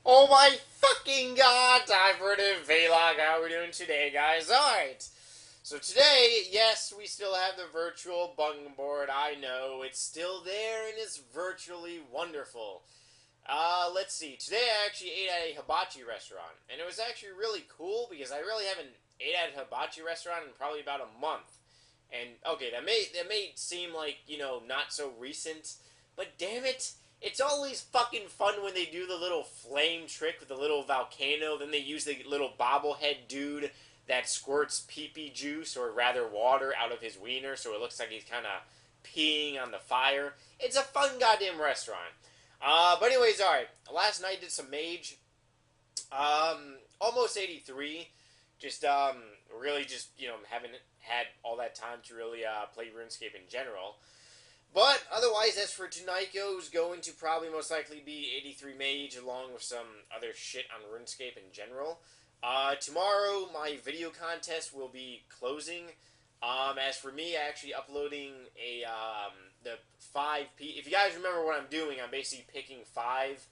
Oh my fucking god, time for the vlog. How are we doing today, guys? Alright. So today, yes, we still have the virtual bungee board. I know, it's still there and it's virtually wonderful. Let's see. Today I actually ate at a hibachi restaurant. And it was actually really cool because I really haven't ate at a hibachi restaurant in probably about a month. And okay, that may seem like, not so recent, but damn it, it's always fucking fun when they do the little flame trick with the little volcano. Then they use the little bobblehead dude that squirts pee-pee juice, or rather water, out of his wiener, so it looks like he's kind of peeing on the fire. It's a fun goddamn restaurant. But anyways, alright. Last night did some Mage. Almost 83. Just, really just, haven't had all that time to really, play RuneScape in general. But otherwise, as for tonight goes, going to probably most likely be 83 Mage along with some other shit on RuneScape in general. Tomorrow, my video contest will be closing. As for me, actually uploading the 5 if you guys remember what I'm doing, I'm basically picking 5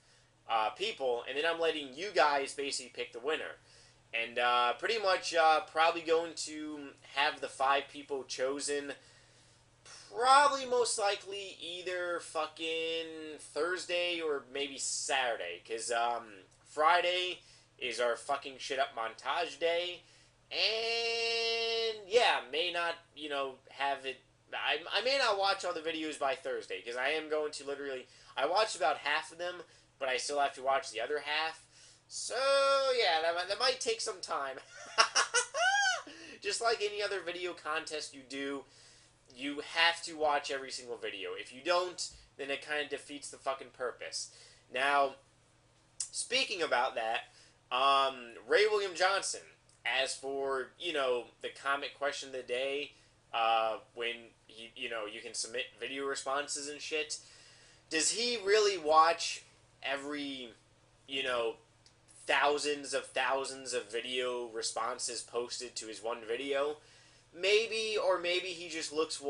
people, and then I'm letting you guys basically pick the winner. And pretty much probably going to have the 5 people chosen probably most likely either fucking Thursday or maybe Saturday, because Friday is our fucking shit up montage day, and yeah, may not, have it. I may not watch all the videos by Thursday, because I am going to literally, I watched about half of them, but I still have to watch the other half, so yeah, that might take some time. Just like any other video contest you do, you have to watch every single video. If you don't, then it kind of defeats the fucking purpose. Now, speaking about that, Ray William Johnson, as for, the comment question of the day, when, you can submit video responses and shit, does he really watch every, thousands of video responses posted to his one video? Maybe, or maybe he just looks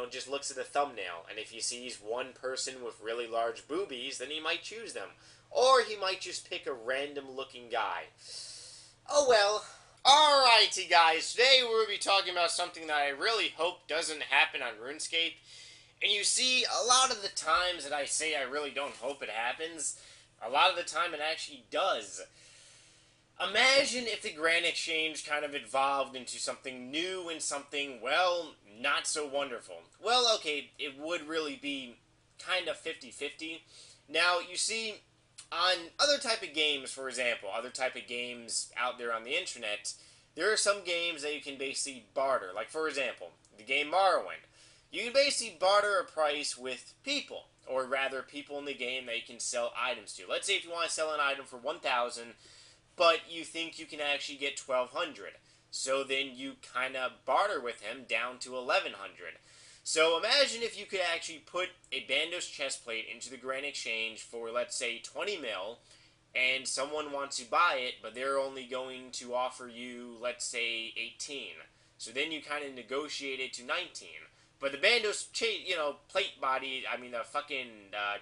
just looks at the thumbnail, and if he sees one person with really large boobies, then he might choose them. Or he might just pick a random looking guy. Oh well. Alrighty guys, today we'll be talking about something that I really hope doesn't happen on RuneScape. And you see, a lot of the times that I say I really don't hope it happens, a lot of the time it actually does. Imagine if the Grand Exchange kind of evolved into something new and something, well, not so wonderful. Well, okay, it would really be kind of 50-50. Now, you see, on other type of games, for example, other type of games out there on the internet, there are some games that you can basically barter. Like, for example, the game Morrowind. You can basically barter a price with people, or rather, people in the game that you can sell items to. Let's say if you want to sell an item for 1,000, but you think you can actually get 1,200. So then you kind of barter with him down to 1,100. So imagine if you could actually put a Bandos chestplate into the Grand Exchange for, let's say, 20 mil, and someone wants to buy it, but they're only going to offer you, let's say, 18. So then you kind of negotiate it to 19. But the Bandos, plate body, the fucking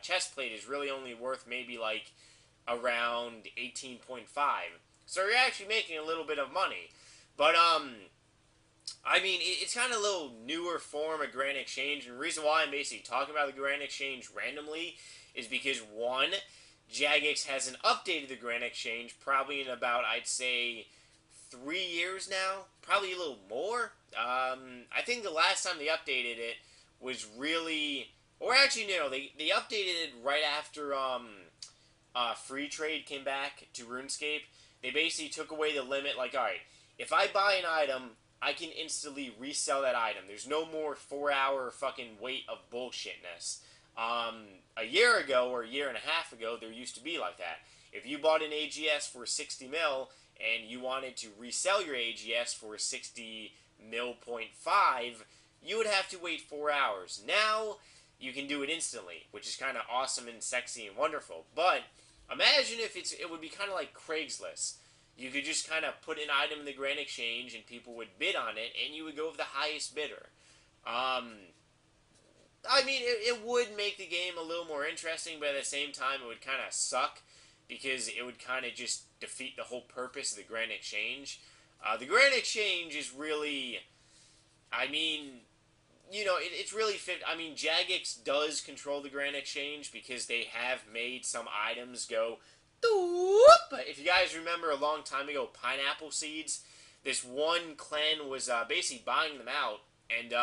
chestplate is really only worth maybe like around 18.5. So you're actually making a little bit of money. But, it's kind of a little newer form of Grand Exchange, and the reason why I'm basically talking about the Grand Exchange randomly is because, one, Jagex hasn't updated the Grand Exchange probably in about, I'd say, 3 years now. Probably a little more. I think the last time they updated it was really... Or actually, no, they updated it right after, free trade came back to RuneScape. They basically took away the limit, like, alright, if I buy an item, I can instantly resell that item. There's no more 4-hour fucking wait of bullshitness. A year ago, or a year and a half ago, there used to be like that. If you bought an AGS for 60 mil, and you wanted to resell your AGS for 60 mil .5, you would have to wait 4 hours. Now, you can do it instantly, which is kind of awesome and sexy and wonderful. But imagine if it would be kind of like CRAIGSLIST. You could just kind of put an item in the Grand Exchange and people would bid on it, and you would go with the highest bidder. It would make the game a little more interesting, but at the same time, it would kind of suck because it would kind of just defeat the whole purpose of the Grand Exchange. The Grand Exchange is really, I mean, it's really fit. I mean, Jagex does control the Grand Exchange because they have made some items go doop. But if you guys remember a long time ago, pineapple seeds, this one clan was basically buying them out, and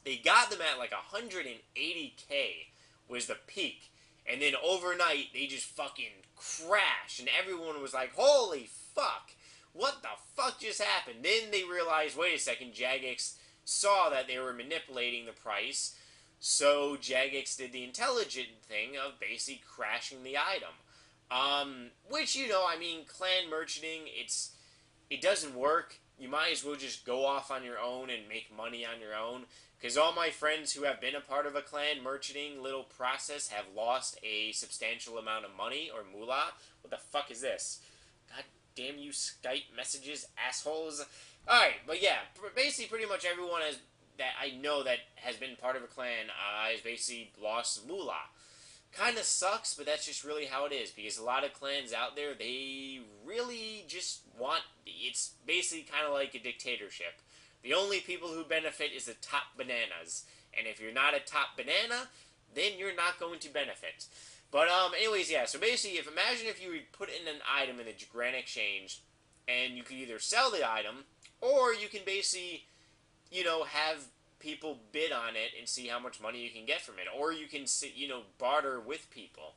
they got them at like 180k was the peak. And then overnight, they just fucking crashed, and everyone was like, holy fuck, what the fuck just happened? Then they realized, wait a second, Jagex saw that they were manipulating the price, so Jagex did the intelligent thing of basically crashing the item. Which, I mean, clan merchanting, it doesn't work. You might as well just go off on your own and make money on your own. Because all my friends who have been a part of a clan merchanting little process have lost a substantial amount of money, or moolah. What the fuck is this? God damn you Skype messages, assholes. Alright, but yeah, basically pretty much everyone that I know that has been part of a clan has basically lost moolah. Kind of sucks, but that's just really how it is, because a lot of clans out there, they really just want, it's basically kind of like a dictatorship. The only people who benefit is the top bananas, and if you're not a top banana, then you're not going to benefit. But anyways, yeah, so basically, imagine if you would put in an item in the Grand Exchange, and you could either sell the item, or you can basically, have people bid on it and see how much money you can get from it. Or you can, barter with people.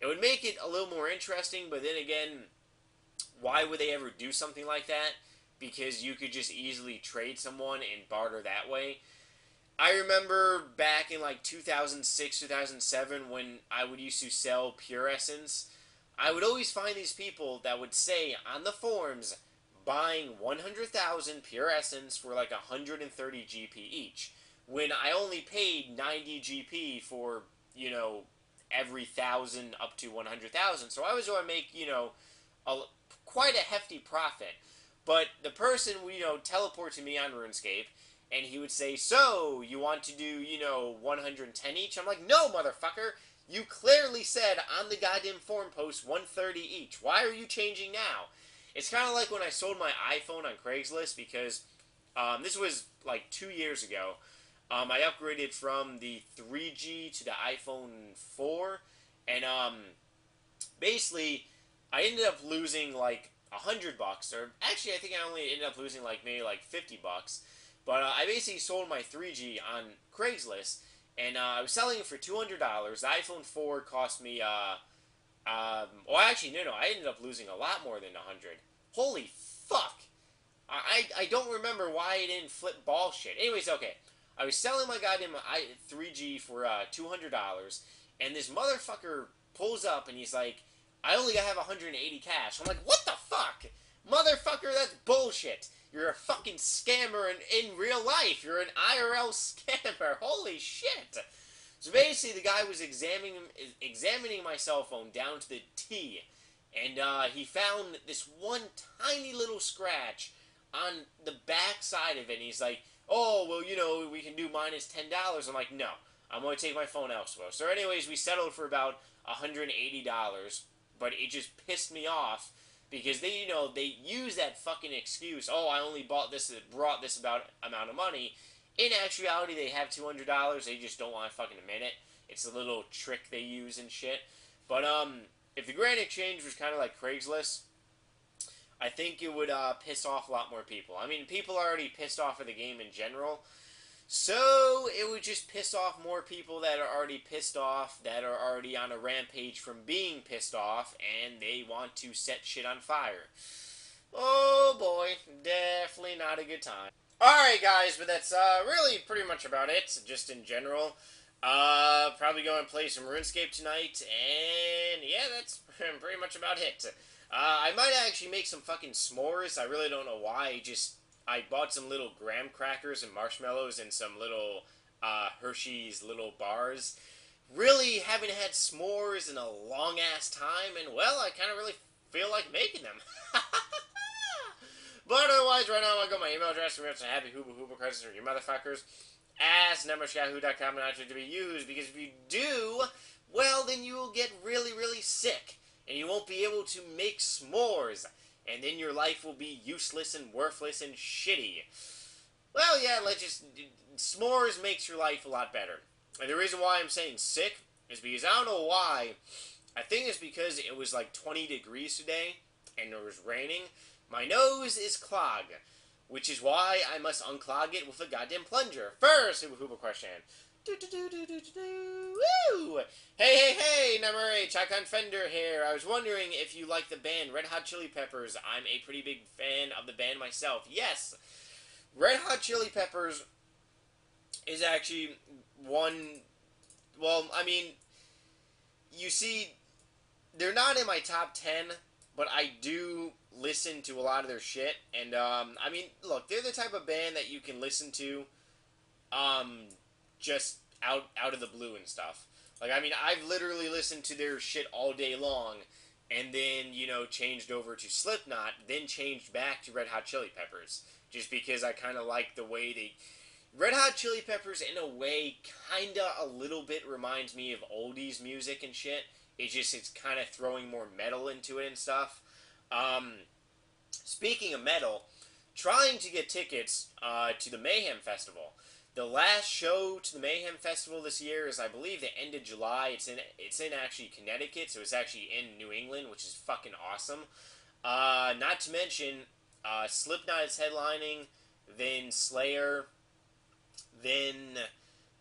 It would make it a little more interesting, but then again, why would they ever do something like that? Because you could just easily trade someone and barter that way. I remember back in like 2006, 2007, when I would used to sell Pure Essence, I would always find these people that would say on the forums, buying 100,000 Pure Essence for like 130 GP each, when I only paid 90 GP for, every 1,000 up to 100,000. So I was going to make, quite a hefty profit. But the person would, teleport to me on RuneScape, and he would say, so, you want to do, 110 each? I'm like, no, motherfucker! You clearly said on the goddamn forum post 130 each. Why are you changing now? It's kind of like when I sold my iPhone on CRAIGSLIST, because this was like 2 years ago. I upgraded from the 3G to the iPhone 4, and basically, I ended up losing like $100, or actually I think I only ended up losing like maybe like $50. But I basically sold my 3G on CRAIGSLIST, and I was selling it for $200. The iPhone 4 cost me, well actually no, I ended up losing a lot more than 100. Holy fuck! I don't remember why I didn't flip ball shit. Anyways, okay. I was selling my goddamn 3G for $200, and this motherfucker pulls up and he's like, I only have 180 cash. I'm like, what the fuck? Motherfucker, that's bullshit. You're a fucking scammer in real life. You're an IRL scammer. Holy shit. So basically, the guy was examining my cell phone down to the T, and he found this one tiny little scratch on the back side of it, and he's like, oh, well, we can do minus $10. I'm like, no, I'm going to take my phone elsewhere. So anyways, we settled for about $180, but it just pissed me off, because they, they use that fucking excuse, oh, I only brought this amount of money. In actuality, they have $200, they just don't want to fucking admit it. It's a little trick they use and shit. But, if the Grand Exchange was kind of like Craigslist, I think it would piss off a lot more people. I mean, people are already pissed off of the game in general, so it would just piss off more people that are already pissed off, that are already on a rampage from being pissed off, and they want to set shit on fire. Oh boy, definitely not a good time. Alright guys, but that's really pretty much about it, just in general. Probably going to play some RuneScape tonight, and yeah, that's pretty much about it. I might actually make some fucking s'mores. I really don't know why. I bought some little graham crackers and marshmallows and some little Hershey's little bars. Really haven't had s'mores in a long-ass time, and well, I kind of really feel like making them. But otherwise, right now, I got my email address. Remember, happy hooba crisis for you motherfuckers. Ask@yahoo.com and actually to be used, because if you do, well, then you will get really, really sick. and you won't be able to make s'mores, and then your life will be useless and worthless and shitty. Well, yeah, s'mores makes your life a lot better. And the reason why I'm saying sick is because I don't know why. I think it's because it was like 20 degrees today, and it was raining. My nose is clogged, which is why I must unclog it with a goddamn plunger. First, Hooba question. Woo! Hey, number 8, Chacon Fender here. I was wondering if you like the band Red Hot Chili Peppers. I'm a pretty big fan of the band myself. Yes, Red Hot Chili Peppers is actually one. Well, I mean, you see, they're not in my top 10, but I do listen to a lot of their shit. And, I mean, look, they're the type of band that you can listen to, just out of the blue and stuff. Like, I mean, I've literally listened to their shit all day long, and then, changed over to Slipknot, then changed back to Red Hot Chili Peppers, just because I kind of like the way they... Red Hot Chili Peppers, in a way, kinda a little bit reminds me of oldies music and shit. It's kind of throwing more metal into it and stuff. Speaking of metal, trying to get tickets to the Mayhem Festival. The last show to the Mayhem Festival this year is, I believe, the end of July. It's in actually Connecticut, so it's actually in New England, which is fucking awesome. Not to mention, Slipknot is headlining, then Slayer, then...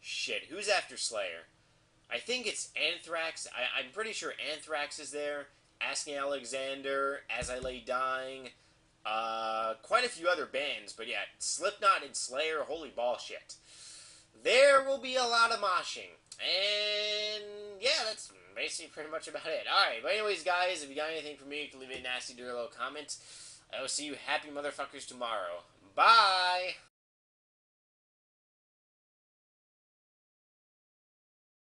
Shit, who's after Slayer? I think it's Anthrax. I'm pretty sure Anthrax is there. Asking Alexander, As I Lay Dying, quite a few other bands, but yeah, Slipknot and Slayer, holy bullshit. There will be a lot of moshing, and yeah, that's basically pretty much about it. Alright, but anyways, guys, if you got anything for me, you can leave a nasty, dirty little comment. I will see you happy motherfuckers tomorrow. Bye!